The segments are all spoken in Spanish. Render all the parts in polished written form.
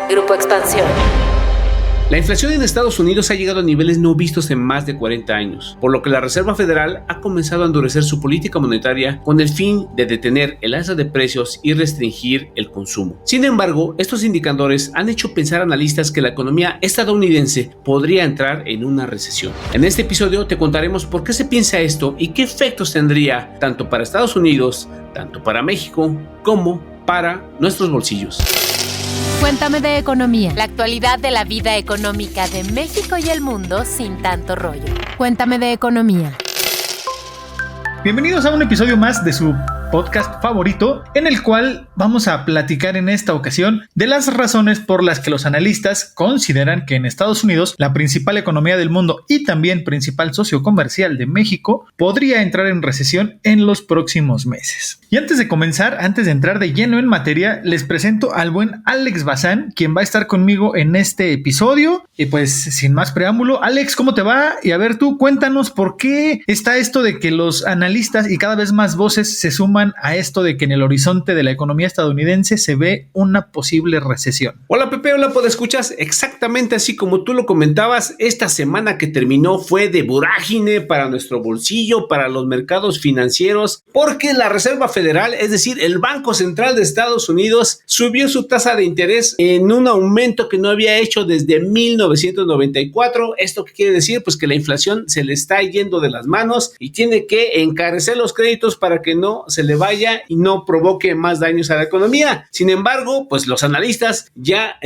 Grupo Expansión. La inflación en Estados Unidos ha llegado a niveles no vistos en más de 40 años, por lo que la Reserva Federal ha comenzado a endurecer su política monetaria con el fin de detener el alza de precios y restringir el consumo. Sin embargo, estos indicadores han hecho pensar a analistas que la economía estadounidense podría entrar en una recesión. En este episodio te contaremos por qué se piensa esto y qué efectos tendría tanto para Estados Unidos, tanto para México, como para nuestros bolsillos. Cuéntame de economía. La actualidad de la vida económica de México y el mundo sin tanto rollo. Cuéntame de economía. Bienvenidos a un episodio más de su podcast favorito, en el cual vamos a platicar en esta ocasión de las razones por las que los analistas consideran que en Estados Unidos, la principal economía del mundo y también principal socio comercial de México, podría entrar en recesión en los próximos meses. Y antes de comenzar, antes de entrar de lleno en materia, les presento al buen Alex Bazán, quien va a estar conmigo en este episodio. Y pues sin más preámbulo, Alex, ¿cómo te va? Y a ver tú, cuéntanos por qué está esto de que los analistas y cada vez más voces se suman a esto de que en el horizonte de la economía estadounidense se ve una posible recesión. Hola Pepe, hola podescuchas, exactamente así como tú lo comentabas, esta semana que terminó fue de vorágine para nuestro bolsillo, para los mercados financieros, porque la Reserva Federal, es decir, el Banco Central de Estados Unidos, subió su tasa de interés en un aumento que no había hecho desde 1994. ¿Esto qué quiere decir? Pues que la inflación se le está yendo de las manos y tiene que encarecer los créditos para que no se le vaya y no provoque más daños a la economía. Sin embargo, pues los analistas ya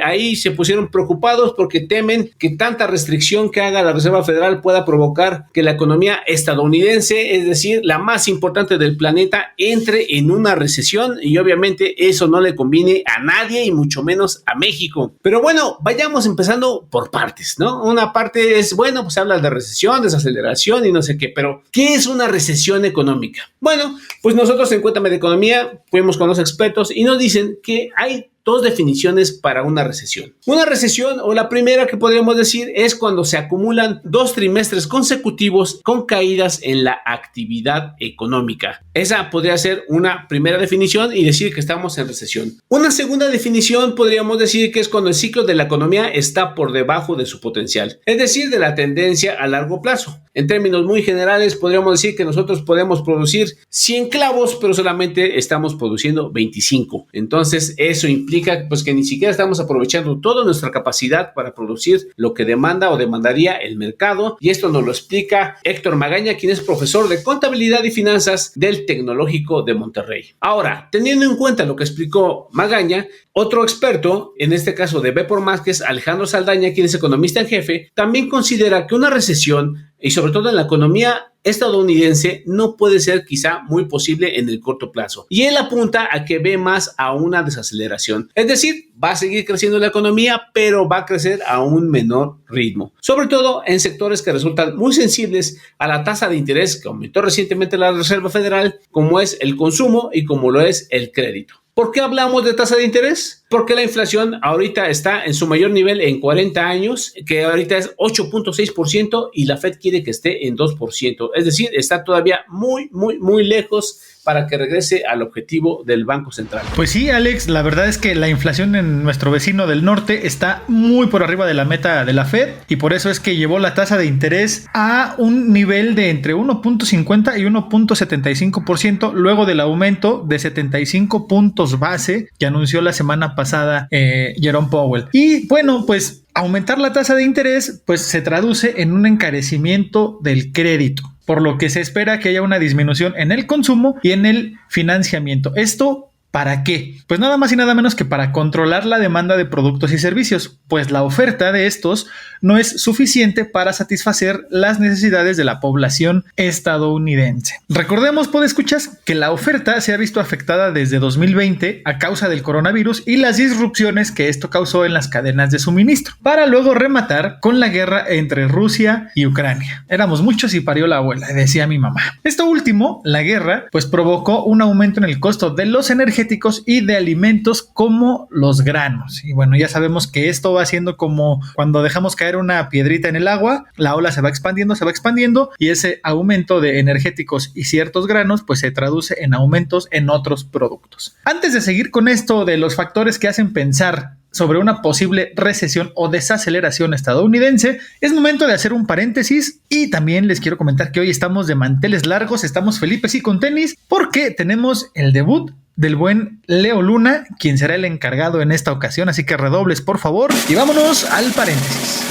ahí se pusieron preocupados porque temen que tanta restricción que haga la Reserva Federal pueda provocar que la economía estadounidense, es decir, la más importante del planeta, entre en una recesión, y obviamente eso no le conviene a nadie y mucho menos a México. Pero bueno, vayamos empezando por partes, ¿no? Una parte es, bueno, pues habla de recesión, desaceleración y no sé qué, pero ¿qué es una recesión económica? Bueno, pues nosotros en Cuéntame de Economía fuimos con los expertos y nos dicen que hay dos definiciones para una recesión. Una recesión, o la primera que podríamos decir, es cuando se acumulan 2 trimestres consecutivos con caídas en la actividad económica. Esa podría ser una primera definición y decir que estamos en recesión. Una segunda definición podríamos decir que es cuando el ciclo de la economía está por debajo de su potencial, es decir, de la tendencia a largo plazo. En términos muy generales, podríamos decir que nosotros podemos producir 100 clavos, pero solamente estamos produciendo 25. Entonces, eso implica pues que ni siquiera estamos aprovechando toda nuestra capacidad para producir lo que demanda o demandaría el mercado, y esto nos lo explica Héctor Magaña, quien es profesor de contabilidad y finanzas del Tecnológico de Monterrey. Ahora, teniendo en cuenta lo que explicó Magaña, otro experto, en este caso de B por Más, que es Alejandro Saldaña, quien es economista en jefe, también considera que una recesión, y sobre todo en la economía estadounidense, no puede ser quizá muy posible en el corto plazo. Y él apunta a que ve más a una desaceleración. Es decir, va a seguir creciendo la economía, pero va a crecer a un menor ritmo. Sobre todo en sectores que resultan muy sensibles a la tasa de interés que aumentó recientemente la Reserva Federal, como es el consumo y como lo es el crédito. ¿Por qué hablamos de tasa de interés? Porque la inflación ahorita está en su mayor nivel en 40 años, que ahorita es 8.6% y la Fed quiere que esté en 2%. Es decir, está todavía muy lejos para que regrese al objetivo del Banco Central. Pues sí, Alex, la verdad es que la inflación en nuestro vecino del norte está muy por arriba de la meta de la Fed, y por eso es que llevó la tasa de interés a un nivel de entre 1.50 y 1.75% luego del aumento de 75 puntos base que anunció la semana pasada Jerome Powell. Y bueno, pues aumentar la tasa de interés pues se traduce en un encarecimiento del crédito, por lo que se espera que haya una disminución en el consumo y en el financiamiento. Esto ¿Para qué? Pues nada más y nada menos que para controlar la demanda de productos y servicios, pues la oferta de estos no es suficiente para satisfacer las necesidades de la población estadounidense. Recordemos, podescuchas, que la oferta se ha visto afectada desde 2020 a causa del coronavirus y las disrupciones que esto causó en las cadenas de suministro, para luego rematar con la guerra entre Rusia y Ucrania. Éramos muchos y parió la abuela, decía mi mamá. Esto último, la guerra, pues provocó un aumento en el costo de los energéticos y de alimentos como los granos. Y bueno, ya sabemos que esto va siendo como cuando dejamos caer una piedrita en el agua, la ola se va expandiendo y ese aumento de energéticos y ciertos granos pues se traduce en aumentos en otros productos. Antes de seguir con esto de los factores que hacen pensar sobre una posible recesión o desaceleración estadounidense. Es momento de hacer un paréntesis y también les quiero comentar que hoy estamos de manteles largos, estamos Felipes y con tenis, porque tenemos el debut del buen Leo Luna, quien será el encargado en esta ocasión, así que redobles por favor y vámonos al paréntesis.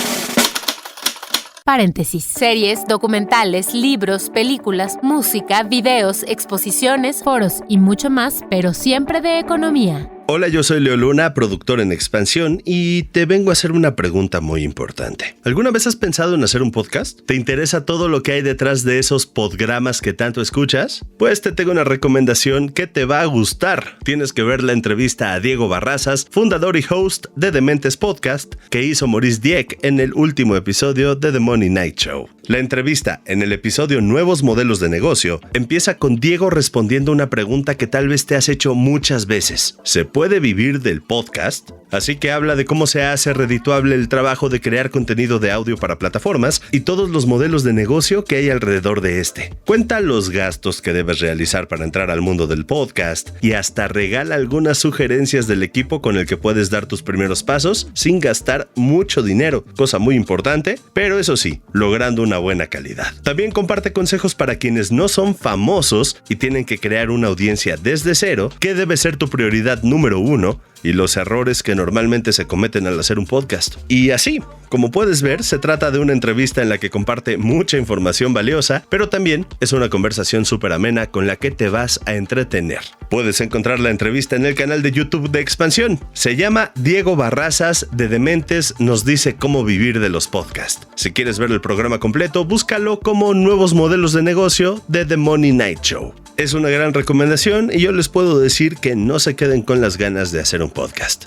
Paréntesis. Series, documentales, libros, películas, música, videos, exposiciones, foros y mucho más, pero siempre de economía. Hola, yo soy Leo Luna, productor en Expansión, y te vengo a hacer una pregunta muy importante. ¿Alguna vez has pensado en hacer un podcast? ¿Te interesa todo lo que hay detrás de esos podgramas que tanto escuchas? Pues te tengo una recomendación que te va a gustar. Tienes que ver la entrevista a Diego Barrazas, fundador y host de Dementes Podcast, que hizo Maurice Dieck en el último episodio de The Money Night Show. La entrevista, en el episodio Nuevos Modelos de Negocio, empieza con Diego respondiendo una pregunta que tal vez te has hecho muchas veces. ¿Se puede vivir del podcast? Así que habla de cómo se hace redituable el trabajo de crear contenido de audio para plataformas y todos los modelos de negocio que hay alrededor de este. Cuenta los gastos que debes realizar para entrar al mundo del podcast y hasta regala algunas sugerencias del equipo con el que puedes dar tus primeros pasos sin gastar mucho dinero, cosa muy importante, pero eso sí, logrando una buena calidad. También comparte consejos para quienes no son famosos y tienen que crear una audiencia desde cero, que debe ser tu prioridad número 1, y los errores que normalmente se cometen al hacer un podcast. Y así, como puedes ver, se trata de una entrevista en la que comparte mucha información valiosa, pero también es una conversación súper amena con la que te vas a entretener. Puedes encontrar la entrevista en el canal de YouTube de Expansión. Se llama Diego Barrazas de Dementes nos dice cómo vivir de los podcasts. Si quieres ver el programa completo, búscalo como Nuevos Modelos de Negocio de The Money Night Show. Es una gran recomendación y yo les puedo decir que no se queden con las ganas de hacer un podcast.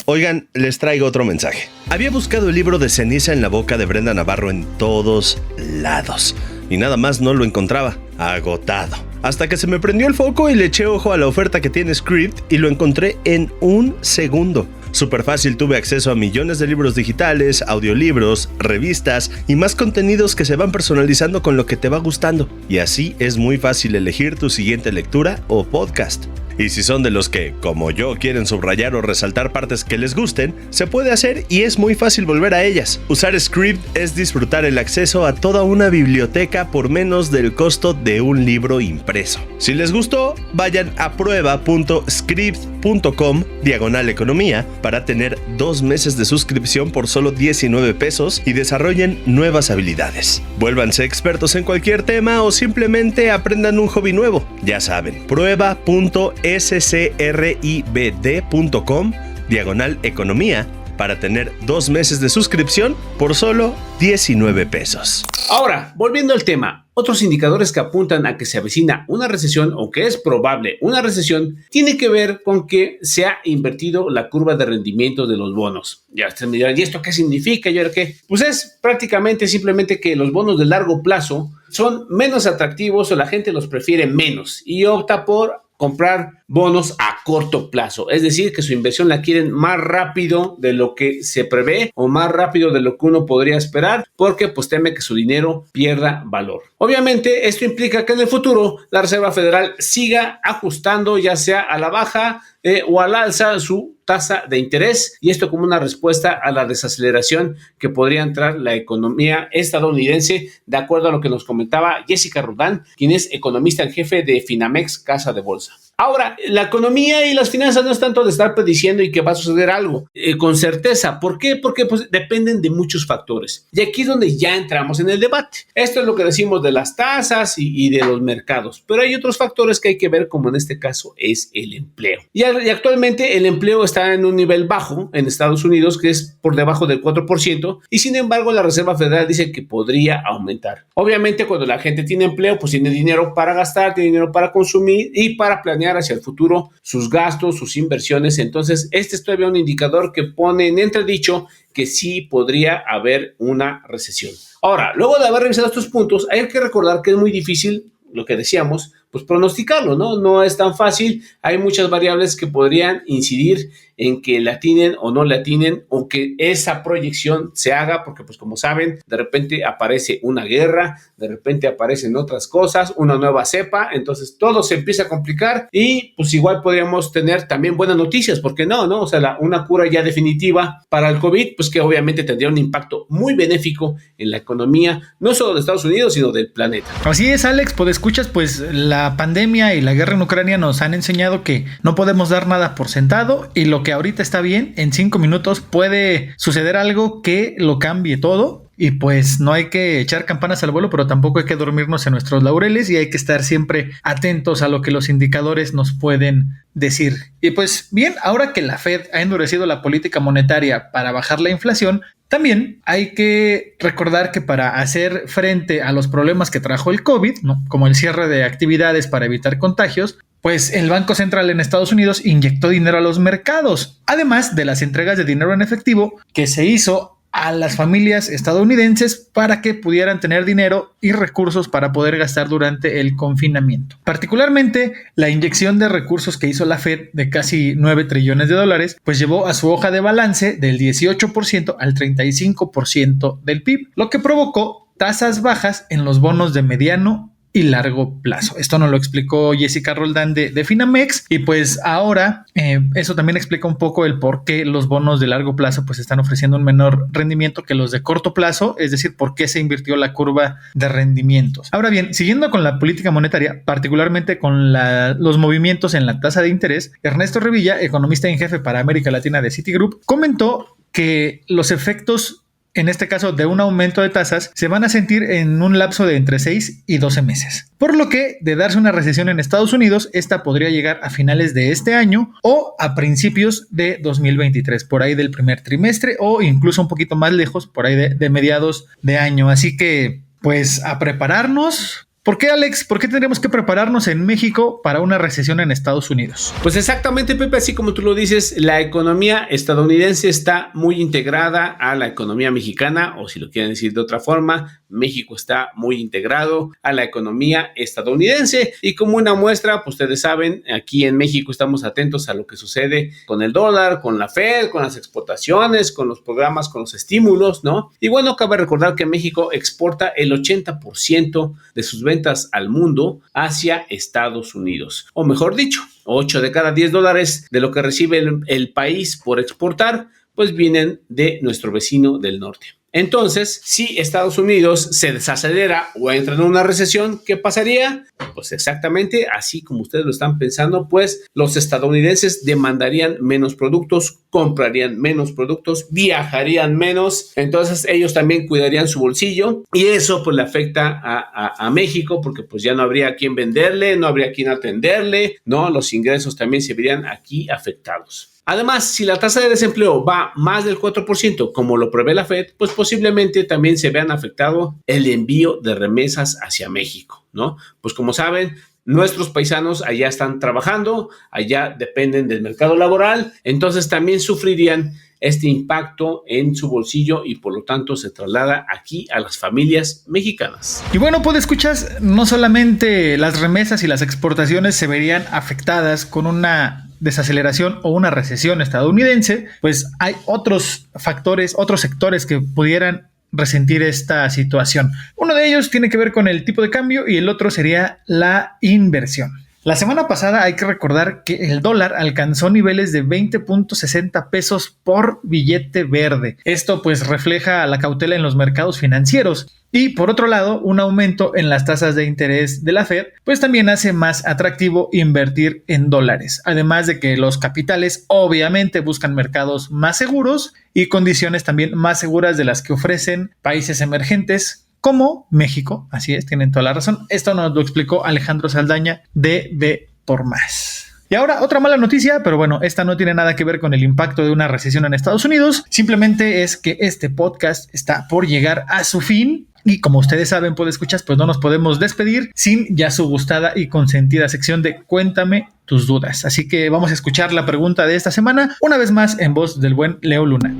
Oigan, les traigo otro mensaje. Había buscado el libro de Ceniza en la boca de Brenda Navarro en todos lados y nada más no lo encontraba. Agotado. Hasta que se me prendió el foco y le eché ojo a la oferta que tiene Scribd y lo encontré en un segundo. Súper fácil, tuve acceso a millones de libros digitales, audiolibros, revistas y más contenidos que se van personalizando con lo que te va gustando. Y así es muy fácil elegir tu siguiente lectura o podcast. Y si son de los que, como yo, quieren subrayar o resaltar partes que les gusten, se puede hacer y es muy fácil volver a ellas. Usar Scribd es disfrutar el acceso a toda una biblioteca por menos del costo de un libro impreso. Si les gustó, vayan a prueba.scribd.com/economía para tener 2 meses de suscripción por solo 19 pesos y desarrollen nuevas habilidades. Vuélvanse expertos en cualquier tema o simplemente aprendan un hobby nuevo. Ya saben, prueba.scribd.com/economía para tener 2 meses de suscripción por solo 19 pesos. Ahora, volviendo al tema, otros indicadores que apuntan a que se avecina una recesión o que es probable una recesión tiene que ver con que se ha invertido la curva de rendimiento de los bonos. Ya ustedes me dirán, ¿y esto qué significa? ¿Y ahora qué? Pues es prácticamente simplemente que los bonos de largo plazo son menos atractivos o la gente los prefiere menos y opta por comprar bonos a corto plazo, es decir, que su inversión la quieren más rápido de lo que se prevé o más rápido de lo que uno podría esperar, porque pues teme que su dinero pierda valor. Obviamente esto implica que en el futuro la Reserva Federal siga ajustando ya sea a la baja o al alza su tasa de interés, y esto como una respuesta a la desaceleración que podría entrar la economía estadounidense, de acuerdo a lo que nos comentaba Jessica Rudán, quien es economista en jefe de Finamex Casa de Bolsa. Ahora, la economía y las finanzas no es tanto de estar prediciendo y que va a suceder algo con certeza. ¿Por qué? Porque pues, dependen de muchos factores. Y aquí es donde ya entramos en el debate. Esto es lo que decimos de las tasas y de los mercados. Pero hay otros factores que hay que ver, como en este caso es el empleo. Y actualmente el empleo está en un nivel bajo en Estados Unidos, que es por debajo del 4%. Y sin embargo, la Reserva Federal dice que podría aumentar. Obviamente, cuando la gente tiene empleo, pues tiene dinero para gastar, tiene dinero para consumir y para planear hacia el futuro sus gastos, sus inversiones. Entonces, este es todavía un indicador que pone en entredicho que sí podría haber una recesión. Ahora, luego de haber revisado estos puntos, hay que recordar que es muy difícil, lo que decíamos, pues pronosticarlo, ¿no? No es tan fácil. Hay muchas variables que podrían incidir en que le atinen o no le atinen, o que esa proyección se haga, porque pues como saben, de repente aparece una guerra, de repente aparecen otras cosas, una nueva cepa, entonces todo se empieza a complicar y pues igual podríamos tener también buenas noticias, porque no, o sea, una cura ya definitiva para el COVID, pues que obviamente tendría un impacto muy benéfico en la economía, no solo de Estados Unidos, sino del planeta. Así es, Alex, escuchas, pues la pandemia y la guerra en Ucrania nos han enseñado que no podemos dar nada por sentado y lo que ahorita está bien, en 5 minutos puede suceder algo que lo cambie todo. Y pues no hay que echar campanas al vuelo, pero tampoco hay que dormirnos en nuestros laureles y hay que estar siempre atentos a lo que los indicadores nos pueden decir. Y pues bien, ahora que la Fed ha endurecido la política monetaria para bajar la inflación, también hay que recordar que para hacer frente a los problemas que trajo el COVID, ¿no?, como el cierre de actividades para evitar contagios, pues el Banco Central en Estados Unidos inyectó dinero a los mercados, además de las entregas de dinero en efectivo que se hizo a las familias estadounidenses para que pudieran tener dinero y recursos para poder gastar durante el confinamiento. Particularmente, la inyección de recursos que hizo la Fed de casi $9 trillones, pues llevó a su hoja de balance del 18% al 35% del PIB, lo que provocó tasas bajas en los bonos de mediano y largo plazo. Esto nos lo explicó Jessica Roldán de Finamex y pues ahora eso también explica un poco el por qué los bonos de largo plazo pues están ofreciendo un menor rendimiento que los de corto plazo, es decir, por qué se invirtió la curva de rendimientos. Ahora bien, siguiendo con la política monetaria, particularmente con los movimientos en la tasa de interés, Ernesto Revilla, economista en jefe para América Latina de Citigroup, comentó que los efectos en este caso de un aumento de tasas, se van a sentir en un lapso de entre 6 y 12 meses. Por lo que, de darse una recesión en Estados Unidos, esta podría llegar a finales de este año o a principios de 2023, por ahí del primer trimestre o incluso un poquito más lejos, por ahí de mediados de año. Así que, pues, a prepararnos. ¿Por qué, Alex? ¿Por qué tendríamos que prepararnos en México para una recesión en Estados Unidos? Pues exactamente, Pepe, así como tú lo dices, la economía estadounidense está muy integrada a la economía mexicana, o si lo quieren decir de otra forma, México está muy integrado a la economía estadounidense. Y como una muestra, pues ustedes saben, aquí en México estamos atentos a lo que sucede con el dólar, con la Fed, con las exportaciones, con los programas, con los estímulos, ¿no? Y bueno, cabe recordar que México exporta el 80% de sus ventas al mundo hacia Estados Unidos, o mejor dicho, 8 de cada 10 dólares de lo que recibe el país por exportar, pues vienen de nuestro vecino del norte. Entonces, si Estados Unidos se desacelera o entra en una recesión, ¿qué pasaría? Pues exactamente así como ustedes lo están pensando, pues los estadounidenses demandarían menos productos, comprarían menos productos, viajarían menos, entonces ellos también cuidarían su bolsillo y eso pues le afecta a México porque pues ya no habría a quién venderle, no habría a quién atenderle, ¿no? Los ingresos también se verían aquí afectados. Además, si la tasa de desempleo va más del 4%, como lo prevé la Fed, pues posiblemente también se vean afectado el envío de remesas hacia México, ¿no? Pues como saben, nuestros paisanos allá están trabajando, allá dependen del mercado laboral, entonces también sufrirían este impacto en su bolsillo y por lo tanto se traslada aquí a las familias mexicanas. Y bueno, pues escuchas, no solamente las remesas y las exportaciones se verían afectadas con una desaceleración o una recesión estadounidense, pues hay otros factores, otros sectores que pudieran resentir esta situación. Uno de ellos tiene que ver con el tipo de cambio y el otro sería la inversión. La semana pasada hay que recordar que el dólar alcanzó niveles de 20.60 pesos por billete verde. Esto pues refleja la cautela en los mercados financieros. Y por otro lado, un aumento en las tasas de interés de la Fed, pues también hace más atractivo invertir en dólares. Además de que los capitales obviamente buscan mercados más seguros y condiciones también más seguras de las que ofrecen países emergentes como México. Así es, tienen toda la razón. Esto nos lo explicó Alejandro Saldaña de B por Más. Y ahora otra mala noticia, pero bueno, esta no tiene nada que ver con el impacto de una recesión en Estados Unidos. Simplemente es que este podcast está por llegar a su fin. Y como ustedes saben, podescuchas, pues no nos podemos despedir sin ya su gustada y consentida sección de Cuéntame tus dudas. Así que vamos a escuchar la pregunta de esta semana, una vez más en voz del buen Leo Luna.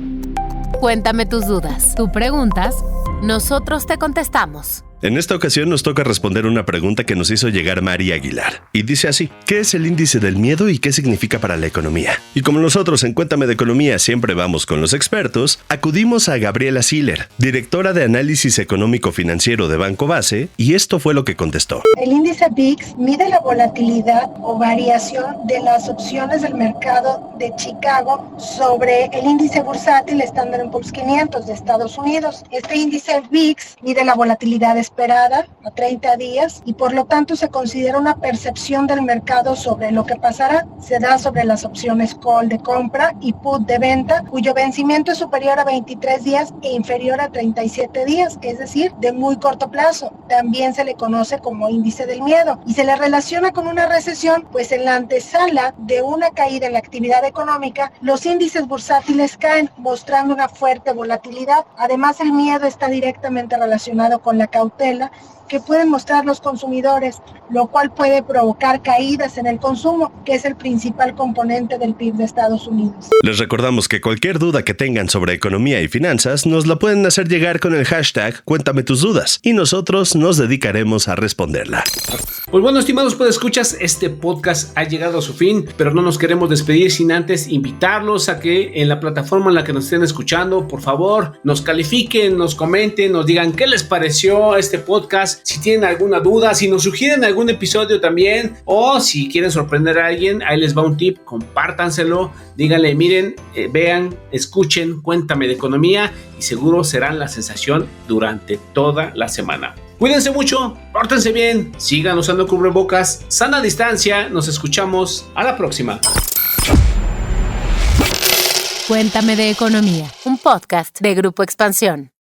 Cuéntame tus dudas. Tú preguntas, nosotros te contestamos. En esta ocasión nos toca responder una pregunta que nos hizo llegar María Aguilar. Y dice así: ¿qué es el índice del miedo y qué significa para la economía? Y como nosotros en Cuéntame de Economía siempre vamos con los expertos, acudimos a Gabriela Siller, directora de Análisis Económico Financiero de Banco Base, y esto fue lo que contestó. El índice VIX mide la volatilidad o variación de las opciones del mercado de Chicago sobre el índice bursátil Standard & Poor's 500 de Estados Unidos. Este índice VIX mide la volatilidad esperada a 30 días y por lo tanto se considera una percepción del mercado sobre lo que pasará. Se da sobre las opciones call de compra y put de venta, cuyo vencimiento es superior a 23 días e inferior a 37 días, es decir, de muy corto plazo. También se le conoce como índice del miedo y se le relaciona con una recesión, pues en la antesala de una caída en la actividad económica, los índices bursátiles caen, mostrando una fuerte volatilidad. Además, el miedo está directamente relacionado con la cautela que pueden mostrar los consumidores, lo cual puede provocar caídas en el consumo, que es el principal componente del PIB de Estados Unidos. Les recordamos que cualquier duda que tengan sobre economía y finanzas nos la pueden hacer llegar con el hashtag Cuéntame tus dudas y nosotros nos dedicaremos a responderla. Pues bueno, estimados podescuchas, este podcast ha llegado a su fin, pero no nos queremos despedir sin antes invitarlos a que en la plataforma en la que nos estén escuchando, por favor, nos califiquen, nos comenten, nos digan qué les pareció este podcast, si tienen alguna duda, si nos sugieren algún episodio también, o si quieren sorprender a alguien, ahí les va un tip, compártanselo, díganle, miren, vean, escuchen, Cuéntame de Economía y seguro serán la sensación durante toda la semana. Cuídense mucho, pórtense bien, sigan usando cubrebocas, sana distancia, nos escuchamos a la próxima. Cuéntame de Economía, un podcast de Grupo Expansión.